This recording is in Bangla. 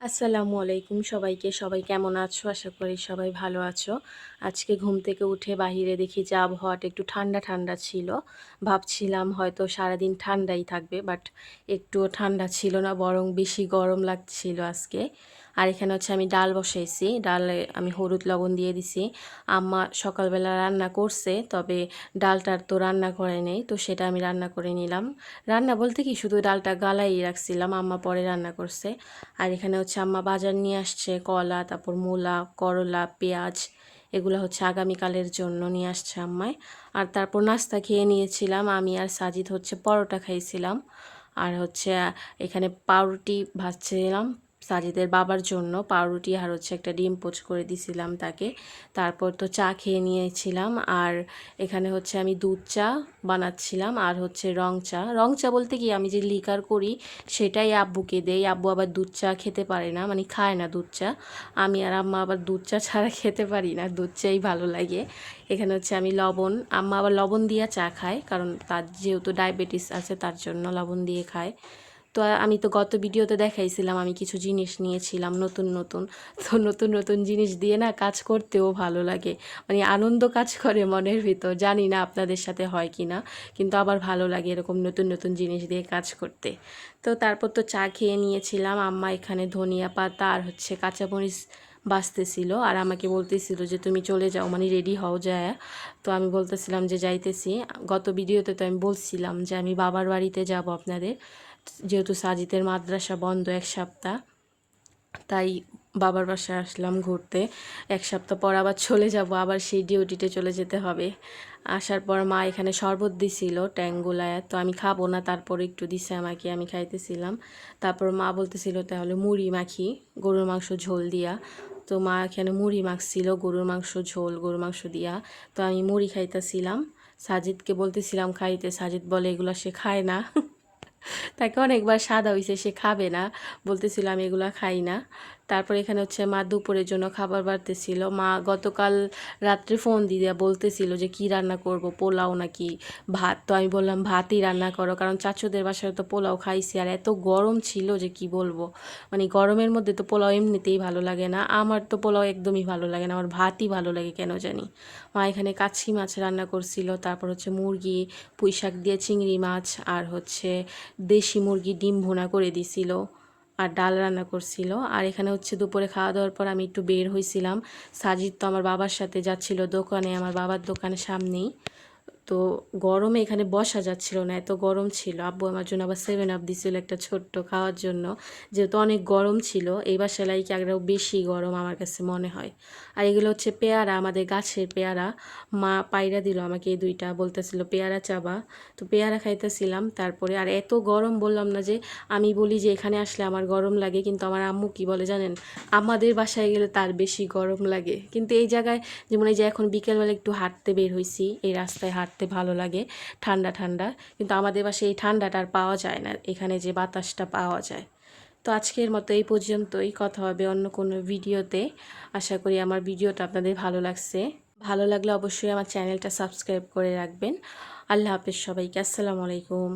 আসসালামু আলাইকুম সবাইকে। সবাই কেমন আছো? আশা করি সবাই ভালো আছো। আজকে ঘুম থেকে উঠে বাহিরে দেখি যে আবহাওয়াটা একটু ঠান্ডা, ঠান্ডা ছিল। ভাবছিলাম হয়তো সারাদিন ঠান্ডাই থাকবে, বাট একটুও ঠান্ডা ছিল না, বরং বেশি গরম লাগছিল আজকে। আর এখানে হচ্ছে আমি ডাল বসাইছি। ডালে আমি হলুদ লবণ দিয়ে দিছি। আম্মা সকালবেলা রান্না করছে, তবে ডালটার তো রান্না করে নেই, তো সেটা আমি রান্না করে নিলাম। রান্না বলতে কি, শুধু ডালটা গালাই রাখছিলাম, আম্মা পরে রান্না করছে। আর এখানে হচ্ছে আম্মা বাজার নিয়ে আসছে কলা, তারপর মূলা, করলা, পেঁয়াজ, এগুলো হচ্ছে আগামীকালের জন্য নিয়ে আসছে আম্মায়। আর তারপর নাস্তা খেয়ে নিয়েছিলাম, আমি আর সাজিদ হচ্ছে পরোটা খাইছিলাম। আর হচ্ছে এখানে পাউরুটি ভাজছিলাম সাজিদের বাবার জন্য। পাউরুটি আর হচ্ছে একটা ডিম পোচ করে দিছিলাম তাকে। তারপর তো চা খেয়ে নিয়েছিলাম। আর এখানে হচ্ছে আমি দুধ চা বানাচ্ছিলাম আর হচ্ছে রং চা। রং চা বলতে কি, আমি যে লিকার করি সেটাই আব্বুকে দেই। আব্বু আবার দুধ চা খেতে পারে না, মানে খায় না দুধ চা। আমি আর আম্মা আবার দুধ চা ছাড়া খেতে পারি না, দুধ চাই ভালো লাগে। এখানে হচ্ছে আমি লবণ, আম্মা আবার লবণ দিয়ে চা খায়, কারণ তার যেহেতু ডায়াবেটিস আছে তার জন্য লবণ দিয়ে খায়। তো আমি তো গত ভিডিওতে দেখাইছিলাম আমি কিছু জিনিস নিয়েছিলাম নতুন নতুন। তো নতুন নতুন জিনিস দিয়ে না কাজ করতেও ভালো লাগে, মানে আনন্দ কাজ করে মনের ভিতর। জানি না আপনাদের সাথে হয় কি না, কিন্তু আবার ভালো লাগে এরকম নতুন নতুন জিনিস দিয়ে কাজ করতে। তো তারপর তো চা খেয়ে নিয়েছিলাম। আম্মা এখানে ধনিয়া পাতা আর হচ্ছে কাঁচামরিচ বাছতেছিল, আর আমাকে বলতেছিল যে তুমি চলে যাও, মানে রেডি হও যায়। তো আমি বলতেছিলাম যে যাইতেছি। গত ভিডিওতে তো আমি বলছিলাম যে আমি বাবার বাড়িতে যাব আপনাদের, যেহেতু সাজিদের মাদ্রাসা বন্ধ 1 সপ্তাহ, তাই বাবার বাসায় আসলাম ঘুরতে। 1 সপ্তাহ পর আবার চলে যাব, আবার সেই ডিউটিতে চলে যেতে হবে। আসার পর মা এখানে শরবত দিছিল ট্যাঙ্গুলায়, তো আমি খাবো না, তারপর একটু দিছে আমাকে, আমি খাইতেছিলাম। তারপর মা বলতেছিল তাহলে মুড়ি মাখি গরুর মাংস ঝোল দিয়া। তো মা এখানে মুড়ি মাখছিল গরুর মাংস ঝোল, গরুর মাংস দিয়া। তো আমি মুড়ি খাইতেছিলাম, সাজিদকে বলতেছিলাম খাইতে। সাজিদ বলে এগুলো সে খায় না। তাকে অনেকবার সাদা হইছে, সে খাবে না, বলতেছিল আমি এগুলা খাই না। তারপর এখানে হচ্ছে মা দুপুরের জন্য খাবার বাড়তেছিল। মা গতকাল রাত্রে ফোন দিয়ে বলতেছিল যে কি রান্না করব, পোলাও নাকি ভাত। তো আমি বললাম ভাতই রান্না করো, কারণ চাচুদের বাসায় তো পোলাও খাইছি, আর এত গরম ছিল যে কি বলবো। মানে গরমের মধ্যে তো পোলাও এমনিতেই ভালো লাগে না, আমার তো পোলাও একদমই ভালো লাগে না, আমার ভাতই ভালো লাগে কেন জানি। মা এখানে কাচ্চি মাছ রান্না করছিল, তারপর হচ্ছে মুরগি, পুঁই শাক দিয়ে চিংড়ি মাছ, আর হচ্ছে দেশি মুরগি ডিম ভুনা করে দিছিল, আর ডাল রান্না করছিল। আর এখানে হচ্ছে দুপুরে খাওয়া দাওয়ার পর আমি একটু বের হয়েছিলাম। সাজিদ তো আমার বাবার সাথে যাচ্ছিল দোকানে, আমার বাবার দোকানের সামনেই। তো গরমে এখানে বসা যাচ্ছিল না, এত গরম ছিল। আব্বু আমার জন্য আবার 7 আপ দিছিল একটা ছোট্ট খাওয়ার জন্য, যেহেতু অনেক গরম ছিল। এই বাসায় লাইক আরও বেশি গরম আমার কাছে মনে হয়। আর এগুলো হচ্ছে পেয়ারা, আমাদের গাছের পেয়ারা। মা পায়রা দিল আমাকে এই দুইটা, বলতেছিল পেয়ারা চাবা। তো পেয়ারা খাইতেছিলাম। তারপরে আর এত গরম, বললাম না যে আমি বলি যে এখানে আসলে আমার গরম লাগে, কিন্তু আমার আম্মু কি বলে জানেন, আমাদের বাসায় গেলে তার বেশি গরম লাগে। কিন্তু এই জায়গায় যেমন এই যে এখন বিকেলবেলা একটু হাঁটতে বের হয়েছি, এই রাস্তায় হাঁটতে ভালো লাগে, ঠান্ডা ঠান্ডা। কিন্তু আমাদের বাসায় এই ঠান্ডাটা আর পাওয়া যায় না, এখানে যে বাতাসটা পাওয়া যায়। তো আজকের মতো এই পর্যন্তই, কথা হবে অন্য কোনো ভিডিওতে। আশা করি আমার ভিডিওটা আপনাদের ভালো লাগছে। ভালো লাগলে অবশ্যই আমার চ্যানেলটা সাবস্ক্রাইব করে রাখবেন। আল্লাহ হাফেজ সবাইকে। আসসালামু আলাইকুম।